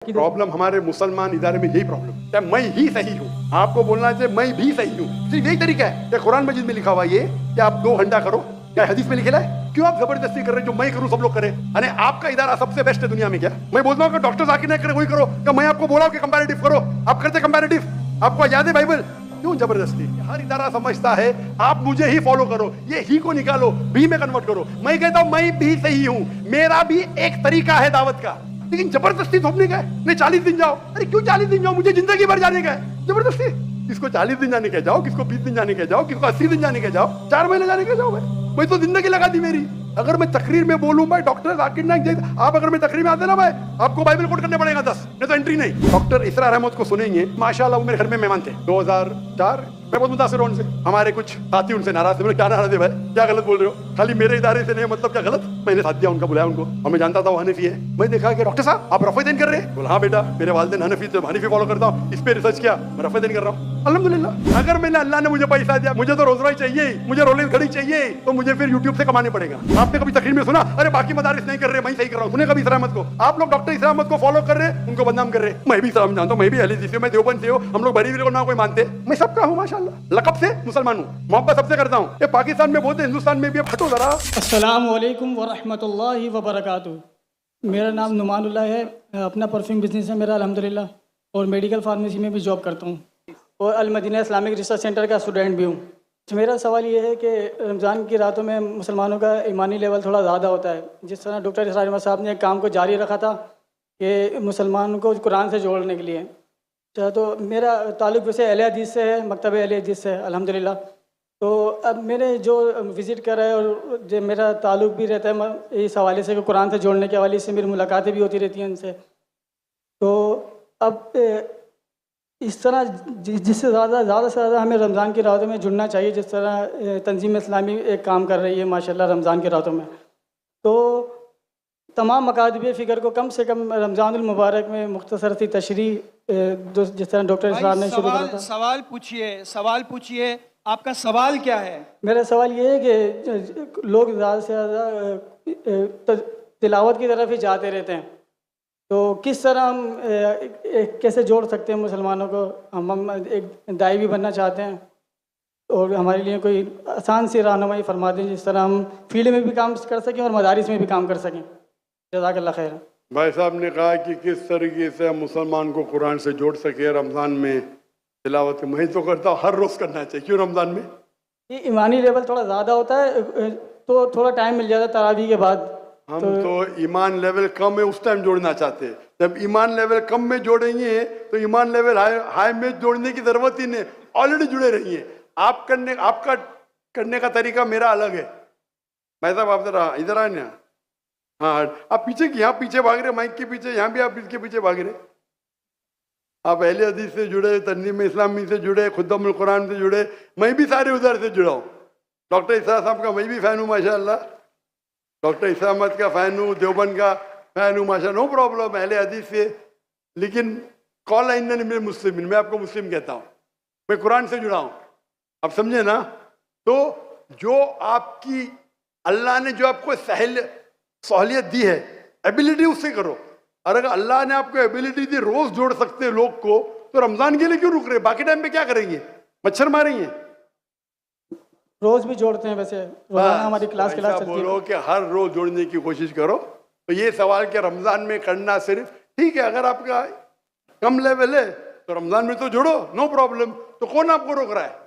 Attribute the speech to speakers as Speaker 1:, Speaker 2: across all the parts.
Speaker 1: Problem हमारे मुसलमान इदारे में यही प्रॉब्लम क्या मैं ही सही हूँ। आपको बोलना चाहिए मैं भी सही हूँ, सिर्फ यही तरीका है। क्या कुरान मजीद में लिखा हुआ ये कि आप 2 घंटा करो? क्या हदीस में लिखा है? क्यों आप जबरदस्ती कर रहे हैं जो मैं करूँ सब लोग करें? अरे आपका इदारा सबसे बेस्ट है दुनिया में। क्या मैं बोलता हूँ कि डॉक्टर जाकिर नाइक करे वही करो? क्या मैं आपको बोला कि कंपैरेटिव करो? आप करते कंपैरेटिव? आपको याद है बाइबल? क्यों जबरदस्ती? हर इदारा समझता है आप मुझे ही फॉलो करो, ये ही को निकालो, भी में कन्वर्ट करो। मैं कहता हूं मैं भी सही हूं, मेरा भी एक तरीका है दावत का, लेकिन जबरदस्ती थोपने का है। नहीं 40 दिन जाओ। अरे क्यों 40 दिन जाओ? मुझे जिंदगी भर जाने का है। जबरदस्ती किसको 40 दिन जाने के जाओ, किसको 20 दिन जाने के जाओ, किसको 80 दिन जाने के जाओ, 4 महीने जाने के जाओ। मैं तो जिंदगी लगा दी मेरी। अगर मैं तकरीर में बोलूं भाई डॉक्टर जाकिर नाइक, आप अगर मैं तकरीर में आते ना भाई आपको बाइबल कोट करने पड़ेगा 10, नहीं तो एंट्री नहीं। डॉक्टर इसरार अहमद को सुनेंगे, माशाल्लाह वो मेरे घर में मेहमान थे 2004। मैं बहुत मुतासिर हूं उनसे। हमारे कुछ साथी उनसे नाराज थे। क्या नाराज है भाई, क्या गलत बोल रहे हो? खाली मेरे इदारे से नहीं, मतलब क्या गलत? मैंने साथ दिया उनका, बुलाया उनको और मैं जानता था वो हनफी है। मैं देखा कि डॉक्टर साहब आप रफ़ीदीन कर रहे हैं? बोला हाँ बेटा, मेरे वालिदैन हनफी थे, हनफी फॉलो करता हूँ, इस पे रिसर्च किया, मैं रफ़ीदीन कर रहा हूँ अल्हम्दुलिल्लाह। अगर मैंने अल्लाह ने मुझे पैसा दिया, मुझे तो रोज रोज चाहिए, मुझे रोलेक्स घड़ी चाहिए, तो मुझे फिर यूट्यूब से कमाने पड़ेगा। आपने कभी तकरीर में सुना अरे बाकी मदारिस नहीं कर रहे, मैं सही कर रहा हूँ? सुने कभी इसरार अहमद को? आप लोग डॉक्टर इसरार अहमद को फॉलो कर रहे हैं, उनको बदनाम कर रहे हैं। मैं भी इस्लाम जानता हूँ, मैं भी अहले हदीस हूं, मैं देवबंद से हूं, हम लोग बरीली को ना कोई मानते, मैं सबका हूँ माशाल्लाह, लक़ब से मुसलमान हूँ, मोहब्बत सबसे करता हूँ। ये पाकिस्तान में बोलते, हिंदुस्तान में भी। अब हटो जरा।
Speaker 2: अस्सलामु अलैकुम वरहमतुल्लाहि वबरकातुहू। मेरा नाम नुमानुल्लाह है, अपना परफ्यूम बिजनेस है मेरा अल्हम्दुलिल्लाह, और मेडिकल फार्मेसी में भी जॉब करता हूँ और अल मदीना इस्लामिक रिसर्च सेंटर का स्टूडेंट भी हूँ। मेरा सवाल ये है कि रमज़ान की रातों में मुसलमानों का ईमानी लेवल थोड़ा ज़्यादा होता है। जिस तरह डॉक्टर इसरार अहमद साहब ने एक काम को जारी रखा था कि मुसलमानों को कुरान से जोड़ने के लिए, तो मेरा ताल्लुक़ वैसे अहले हदीस से है, मकतब अहले हदीस से अल्हम्दुलिल्लाह। तो अब मैंने जो विज़िट करा है और जो मेरा ताल्लुक़ भी रहता है इस हवाले से कि कुरान से जोड़ने के हवाले से मेरी मुलाकातें भी होती रहती हैं उनसे। तो अब इस तरह जिससे ज़्यादा से ज़्यादा हमें रमज़ान की रातों में जुड़ना चाहिए, जिस तरह तंजीम इस्लामी एक काम कर रही है माशाल्लाह रमज़ान की रातों में, तो तमाम मकातब फ़िक्र को कम से कम रमज़ानुल मुबारक में मुख्तसर सी तशरीह जिस तरह डॉक्टर इसरार ने शुरू करा था।
Speaker 3: सवाल पूछिए, आपका सवाल क्या है? मेरा
Speaker 2: सवाल ये है कि लोग ज़्यादा से ज़्यादा तिलावत की तरफ ही जाते रहते हैं, तो किस तरह हम कैसे जोड़ सकते हैं मुसलमानों को? हम एक दाई भी बनना चाहते हैं और हमारे लिए कोई आसान सी रहनुमाई फरमा दें जिस तरह हम फील्ड में भी काम कर सकें और मदारिस में भी काम कर सकें। जज़ाकल्लाह खैर।
Speaker 1: भाई साहब ने कहा कि किस तरीके से हम मुसलमान को कुरान से जोड़ सके रमज़ान में तिलावत। मैं तो करता हूँ हर रोज़ करना चाहिए। क्यों रमज़ान में?
Speaker 2: ये ईमानी लेवल थोड़ा ज़्यादा होता है, तो थोड़ा टाइम मिल जाता है तरावी के बाद।
Speaker 1: हम तो ईमान लेवल कम है उस टाइम जोड़ना चाहते हैं। जब ईमान लेवल कम में जोड़ेंगे तो ईमान लेवल हाई में जोड़ने की जरूरत ही नहीं, ऑलरेडी जुड़े रहिए। आपका करने का तरीका मेरा अलग है। भाई साहब आप जरा इधर आए ना। हाँ आप पीछे की, यहाँ पीछे भाग रहे, माइक के पीछे, यहाँ भी आप इसके पीछे भाग रहे। आप अहले हदीस से जुड़े, तंजीम इस्लामी से जुड़े, खुद्दमुल कुरान से जुड़े, मैं भी सारे उधर से जुड़ा हूँ। डॉक्टर इसरार साहब का मैं भी फ़ैन हूँ माशाल्लाह, डॉक्टर इसरार अहमद का फ़ैन हूँ, देवबंद का फ़ैन हूँ माशा, नो प्रॉब्लम अहले हदीस से। लेकिन कॉल इन में मुस्लिम, मैं आपको मुस्लिम कहता हूँ, मैं कुरान से जुड़ा हूँ। आप समझे ना? तो जो आपकी अल्लाह ने जो आपको सहूलियत दी है, एबिलिटी उससे करो। और अगर अल्लाह ने आपको एबिलिटी दी, रोज जोड़ सकते हैं लोग को, तो रमजान के लिए क्यों रुक रहे? बाकी टाइम पे क्या करेंगे? मच्छर मारेंगे?
Speaker 2: रोज भी जोड़ते हैं वैसे, रोजाना हमारी क्लास चलती है।
Speaker 1: बोलो कि हर रोज जोड़ने की कोशिश करो। तो ये सवाल कि रमजान में करना सिर्फ ठीक है, अगर आपका कम लेवल है तो रमजान में तो जोड़ो, नो प्रॉब्लम। तो कौन आपको रोक रहा है?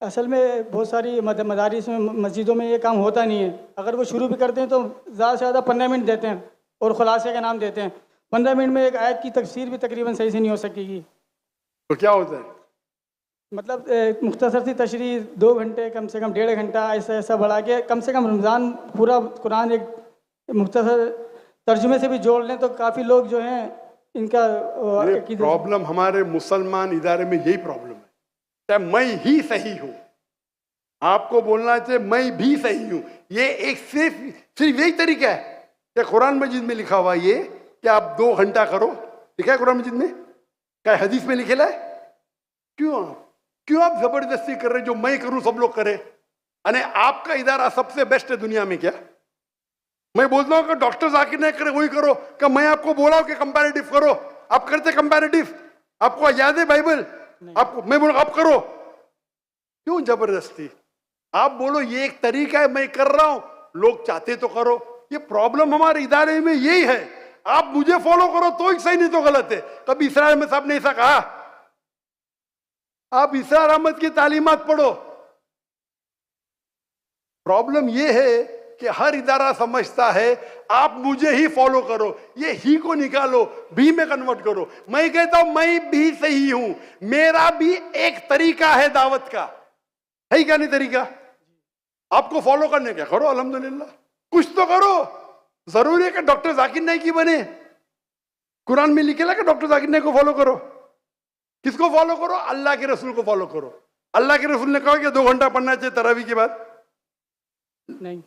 Speaker 2: असल में बहुत सारी मदारिस में, मस्जिदों में ये काम होता नहीं है। अगर वो शुरू भी करते हैं तो ज़्यादा से ज़्यादा 15 मिनट देते हैं और खुलासे का नाम देते हैं। 15 मिनट में एक आयत की तफसीर भी तकरीबन सही से नहीं हो सकेगी।
Speaker 1: तो क्या होता है?
Speaker 2: मतलब मुख्तसर सी तशरीह 2 घंटे, कम से कम 1.5 घंटा, ऐसा बढ़ा के कम से कम रमज़ान पूरा कुरान एक मुख्तसर तर्जुमे से भी जोड़ लें तो काफ़ी लोग जो हैं इनका
Speaker 1: प्रॉब्लम हमारे मुसलमान इदारे में यही प्रॉब्लम है। क्या मैं ही सही हूँ? आपको बोलना चाहिए मैं भी सही हूँ। ये एक सिर्फ यही तरीका है। क्या कुरान मजीद में लिखा हुआ ये कि आप 2 घंटा करो? लिखा है कुरान मजीद में? क्या हदीस में लिखेला है? क्यों आप जबरदस्ती कर रहे हैं जो मैं करूं सब लोग करें? अरे आपका इदारा सबसे बेस्ट है दुनिया में। क्या मैं बोलता हूं कि डॉक्टर जाकिर नहीं करे वही करो, कि मैं आपको बोला हूं कि कंपैरेटिव करो, आप करते कंपैरेटिव, आपको याद है बाइबल, आपको मैं बोला आप करो, क्यों जबरदस्ती? आप बोलो ये एक तरीका है, मैं कर रहा हूं, लोग चाहते तो करो। ये प्रॉब्लम हमारे इदारे में यही है, आप मुझे फॉलो करो तो ही सही, नहीं तो गलत है। कभी इसरार अहमद साहब ने ऐसा कहा? आप इसरार अहमद की तालीमात पढ़ो। प्रॉब्लम ये है कि हर इदारा समझता है आप मुझे ही फॉलो करो, ये ही को निकालो, भी में कन्वर्ट करो। मैं कहता हूं मैं भी सही हूं, मेरा भी एक तरीका है दावत का, है क्या नहीं तरीका? आपको फॉलो करने क्या, करो अल्हम्दुलिल्लाह, कुछ तो करो। जरूरी है कि डॉक्टर जाकिर नाइक की बने? कुरान में लिखेला कि डॉक्टर जाकिर नाइक को फॉलो करो। किसको फॉलो करो? अल्लाह के रसूल को फॉलो करो। अल्लाह के रसूल ने कहा कि 2 घंटा पढ़ना चाहिए तरावी के बाद,
Speaker 2: नहीं।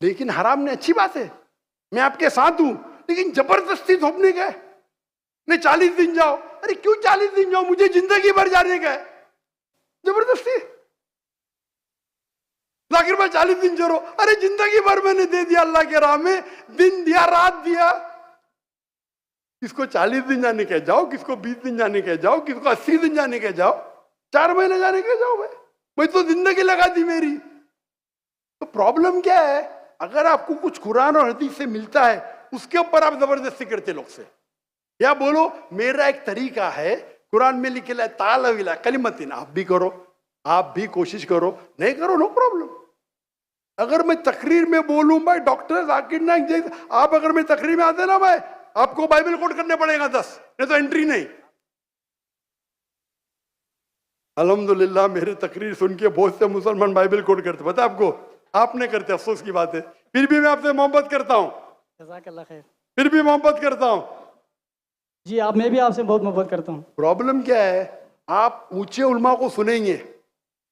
Speaker 1: लेकिन हराम ने अच्छी बात है, मैं आपके साथ हूं, लेकिन जबरदस्ती थोपने का है। नहीं 40 दिन जाओ, अरे क्यों 40 दिन जाओ, मुझे जिंदगी भर जाने का है, जबरदस्ती। जाकिर भाई 40 दिन चलो, अरे जिंदगी भर मैंने दे दिया अल्लाह के राह में, दिन दिया रात दिया। किसको 40 दिन जाने के जाओ, किसको 20 दिन जाने के जाओ, किसको 80 दिन जाने के जाओ, 4 महीने जाने के जाओ। भाई मैं तो जिंदगी लगा दी मेरी। तो प्रॉब्लम क्या है? अगर आपको कुछ कुरान और हदीस से मिलता है, उसके ऊपर आप जबरदस्ती करते लोग से, या बोलो मेरा एक तरीका है, कुरान में लिखे तालविला कलिमतिन, आप भी करो, आप भी कोशिश करो, नहीं करो नो प्रॉब्लम। अगर मैं तकरीर में बोलूं भाई डॉक्टर जाकिर नाइक जैसे, आप अगर मैं तकरीर में आते ना भाई, आपको बाइबल कोट करने पड़ेगा 10, नहीं तो एंट्री नहीं। अल्हम्दुलिल्लाह मेरे तकरीर सुन के बहुत से मुसलमान बाइबल कोट करते, पता आपको? आप नहीं करते, अफसोस की बात है। फिर भी मैं आपसे मोहब्बत करता हूं,
Speaker 2: जज़ाकल्लाह खैर।
Speaker 1: फिर भी मोहब्बत करता हूं।
Speaker 2: जी आप, मैं भी आपसे बहुत मोहब्बत करता हूँ।
Speaker 1: प्रॉब्लम क्या है? आप ऊंचे उलमा को सुनेंगे,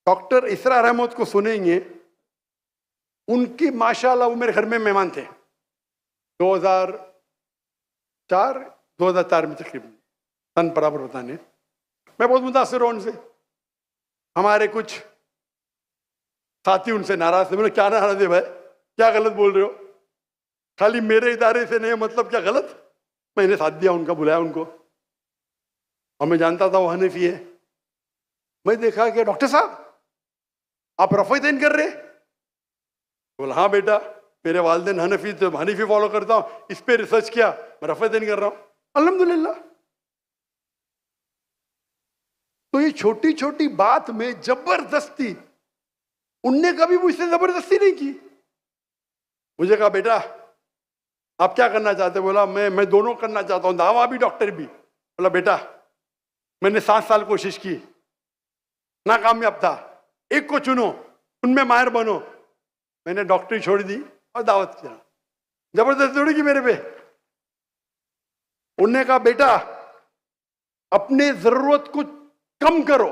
Speaker 1: डॉक्टर इसरार अहमद को सुनेंगे, उनकी माशाल्लाह वो मेरे घर में मेहमान थे 2004 में तकरीबन, सन बराबर बताने। मैं बहुत मुतासिर हूं उनसे, हमारे कुछ साथी उनसे नाराज थे। मैंने क्या नाराज है भाई, क्या गलत बोल रहे हो? खाली मेरे इदारे से नहीं, मतलब क्या गलत? मैंने साथ दिया उनका, बुलाया उनको, और मैं जानता था वो हनफी है। मैं देखा कि डॉक्टर साहब आप रफ़ीदैन कर रहे? बोला हाँ बेटा, मेरे वालिदैन हनफी थे, हनीफी फॉलो करता हूँ, इस पे रिसर्च किया, मैं रफ़ीदैन कर रहा हूँ अल्हम्दुलिल्लाह। तो ये छोटी छोटी बात में जबरदस्ती, उनने कभी मुझसे जबरदस्ती नहीं की। मुझे कहा बेटा आप क्या करना चाहते? बोला मैं दोनों करना चाहता हूँ, दावा भी डॉक्टर भी। बोला बेटा मैंने 7 साल कोशिश की, नाकामयाब था, एक को चुनो, उनमें माहिर बनो। मैंने डॉक्टरी छोड़ दी और दावत किया, जबरदस्ती थोड़ी की मेरे पे। उनने कहा बेटा अपने जरूरत को कम करो,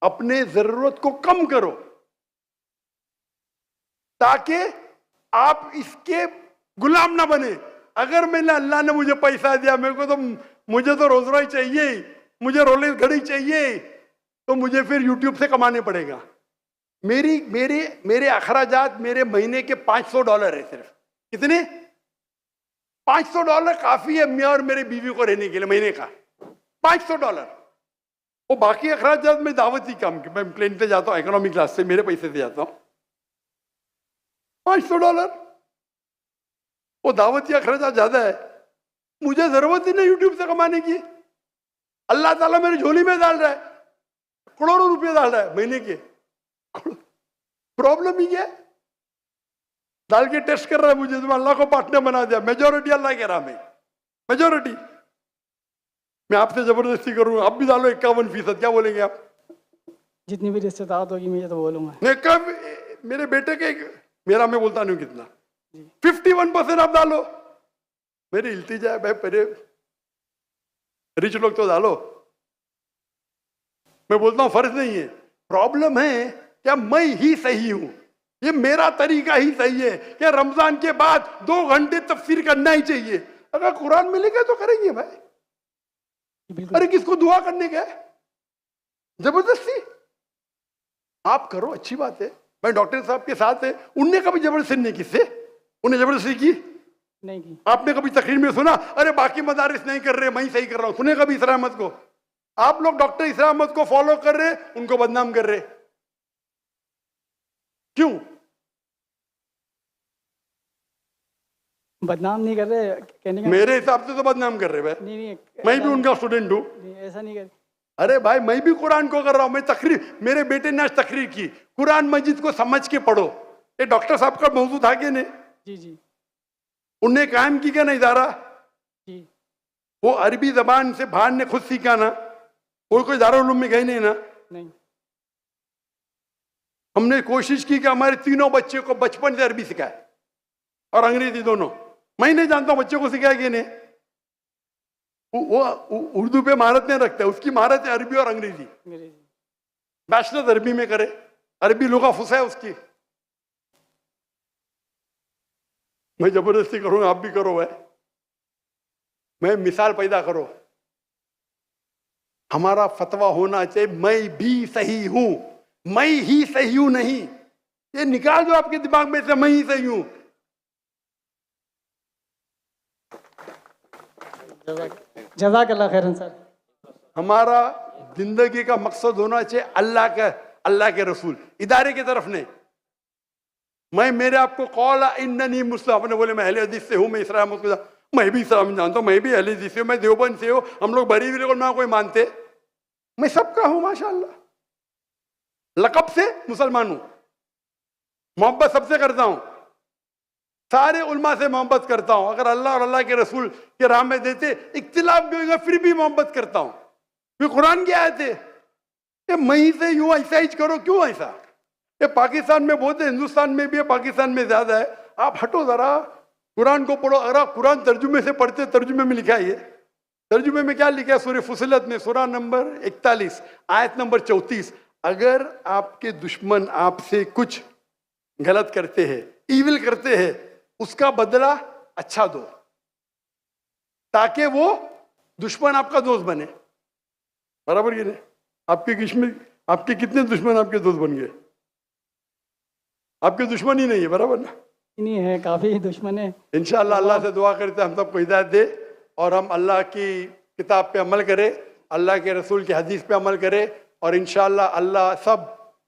Speaker 1: अपने जरूरत को कम करो, ताकि आप इसके गुलाम ना बने। अगर मैंने, अल्लाह ने मुझे पैसा दिया, मुझे तो रोज रोज चाहिए, मुझे रोलेक्स घड़ी चाहिए, तो मुझे फिर यूट्यूब से कमाने पड़ेगा। मेरे अखराजात मेरे महीने के $500 है सिर्फ। कितने? $500 काफी है मैं और मेरे बीवी को रहने के लिए, महीने का $500। वो बाकी अखराजात में दावती काम के, मैं प्लेन पे जाता हूँ इकोनॉमी क्लास से, मेरे पैसे से जाता हूँ। $500 वो दावती अखराजात ज्यादा है, मुझे जरूरत ही नहीं यूट्यूब से कमाने की। अल्लाह ताला मेरी झोली में डाल रहा है, करोड़ों रुपए डाल रहा है महीने के। प्रॉब्लम ही है, डाल के टेस्ट कर रहा है मुझे, तुम अल्लाह को पार्टनर बना दिया। मेजोरिटी अल्लाह के राह में, मेजोरिटी। मैं आपसे जबरदस्ती करूंगा, आप भी डालो 51%, क्या बोलेंगे आप?
Speaker 2: जितनी भी रिश्तेदार होगी मैं तो बोलूँगा।
Speaker 1: नहीं कब मेरे बेटे के, मेरा मैं बोलता नहीं कितना, 51% आप डालो। मेरी इल्तिजा है भाई, पहले रिच लोग तो डालो, मैं बोलता हूं फर्ज नहीं है। प्रॉब्लम है क्या मैं ही सही हूं, ये मेरा तरीका ही सही है, क्या रमजान के बाद 2 घंटे तफसीर करना ही चाहिए? अगर कुरान में लिखा तो करेंगे भाई। अरे किसको दुआ करने का है? जबरदस्ती आप करो, अच्छी बात है, मैं डॉक्टर साहब के साथ है, उनने कभी जबरदस्ती नहीं की से, उन्हें जबरदस्ती की
Speaker 2: नहीं की।
Speaker 1: आपने कभी तकरीर में सुना अरे बाकी मदारिस नहीं कर रहे मैं ही सही कर रहा हूं? सुने कभी इसरा अहमद को? आप लोग डॉक्टर इसरा अहमद को फॉलो कर रहे, उनको बदनाम कर रहे, क्यों?
Speaker 2: बदनाम नहीं कर रहे, कहने का
Speaker 1: मेरे हिसाब से तो बदनाम कर रहे भाई।
Speaker 2: नहीं,
Speaker 1: मैं भी उनका स्टूडेंट हूं।
Speaker 2: नहीं, ऐसा नहीं कर।
Speaker 1: अरे भाई मैं भी कुरान को कर रहा हूं, मैं तकरीर, मेरे बेटे ने आज तकरीर की, कुरान मजीद को समझ के पढ़ो। ये डॉक्टर साहब का मौजूद था कि नहीं?
Speaker 2: जी जी
Speaker 1: उनने कायम की क्या ना इदारा?
Speaker 2: जी।
Speaker 1: वो अरबी जबान से बाहर ने खुद सीखा ना, कोई दारुल उलूम में गए नहीं ना।
Speaker 2: नहीं।
Speaker 1: हमने कोशिश की कि हमारे तीनों बच्चे को बचपन से अरबी सिखाए और अंग्रेजी दोनों। मैं नहीं जानता हूं बच्चे को सिखाया कि नहीं। वो उर्दू पे महारत नहीं रखता है, उसकी महारत है अरबी और अंग्रेजी। बैचलर अरबी में करे, अरबी लुगा फुसा है उसकी। मैं जबरदस्ती करूंगा, आप भी करो भाई, मैं मिसाल पैदा करो। हमारा फतवा होना चाहिए मैं भी सही हूं, मैं ही सही हूं नहीं। ये निकाल दो आपके दिमाग में से मैं ही सही हूं।
Speaker 2: जज़ाकल्लाह खैरन सर।
Speaker 1: हमारा जिंदगी का मकसद होना चाहिए अल्लाह के रसूल, इदारे की तरफ नहीं। मैं मेरे आपको कौल इन्ननी मुस्लिम, अपने बोले मैं अहले हदीस से हूं, मैं इस्लाम को, मैं भी इस्लाम जानता हूं, मैं भी अहले हदीस से हूं, मैं देवबंद से हूं, हम लोग बरीली को ना कोई मानते, मैं सबका हूं माशाअल्लाह। लकब से मुसलमान हूं, मोहब्बत सबसे करता हूं, सारे उल्मा से मोहब्बत करता हूं। अगर अल्लाह और अल्लाह के रसूल के राह में देते इख्तिलाफ भी होगा फिर भी मोहब्बत करता हूं। फिर कुरान की आयत है कि मैं ही से यूं ऐसा ही करो, क्यों ऐसा? ये पाकिस्तान में बहुत है, हिंदुस्तान में भी है, पाकिस्तान में ज्यादा है। आप हटो जरा, कुरान को पढ़ो। अगर आप कुरान तर्जुमे से पढ़ते, तर्जुमे में लिखा है, तर्जुमे में क्या लिखा है? सूरह फुसिलत में सूरा नंबर 41 आयत नंबर 34, अगर आपके दुश्मन आपसे कुछ गलत करते हैं, ईविल करते हैं, उसका बदला अच्छा दो, ताकि वो दुश्मन आपका दोस्त बने। बराबर की नहीं? आपके कितने दुश्मन आपके दोस्त बन गए? आपके दुश्मन ही नहीं है, बराबर ना?
Speaker 2: नहीं है, काफी दुश्मन है।
Speaker 1: इंशाअल्लाह अल्लाह से दुआ करते हम सबको हिदायत दे और हम अल्लाह की किताब पे अमल करें, अल्लाह के रसूल की हदीस पे अमल करें, और इंशाअल्लाह अल्लाह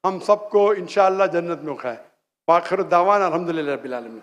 Speaker 1: हम सबको इंशाअल्लाह जन्नत में उठाए। आखिर दावाना अल्हम्दुलिल्लाह रब्बिल आलमीन।